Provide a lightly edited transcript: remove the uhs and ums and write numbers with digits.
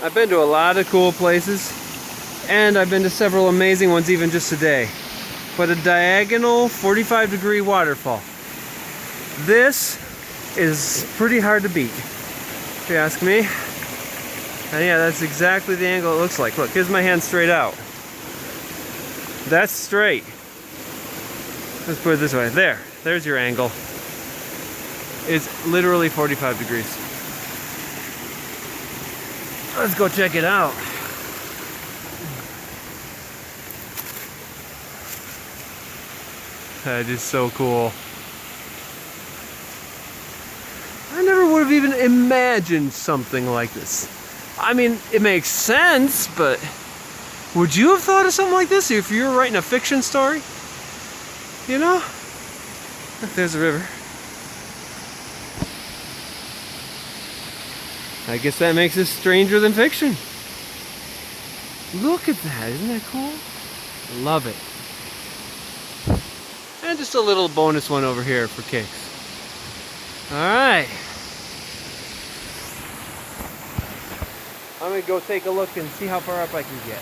I've been to a lot of cool places, and I've been to several amazing ones even just today. But a diagonal 45-degree waterfall. This is pretty hard to beat, if you ask me. And yeah, that's exactly the angle it looks like. Look, here's my hand straight out. That's straight. Let's put it this way. There's your angle. It's literally 45 degrees. Let's go check it out. That is so cool. I never would have even imagined something like this. I mean, it makes sense, but would you have thought of something like this if you were writing a fiction story? You know? Look, there's a river. I guess that makes this stranger than fiction. Look at that, isn't that cool? Love it. And just a little bonus one over here for kicks. Alright. I'm gonna go take a look and see how far up I can get.